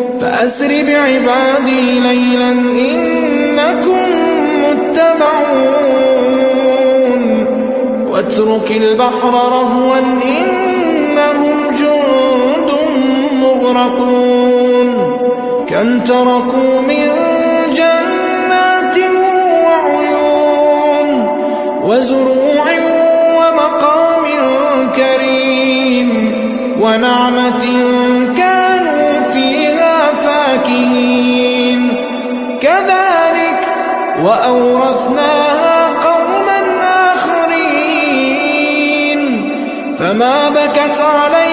فأسر بعبادي ليلا إنكم متبعون واترك البحر رهوا إنهم جند مغرقون كم تركوا من جنات وعيون وزروع ومقام كريم ونعمة كانوا فيها فاكهين كذلك وأورثناها قوما آخرين فما بكت عليهم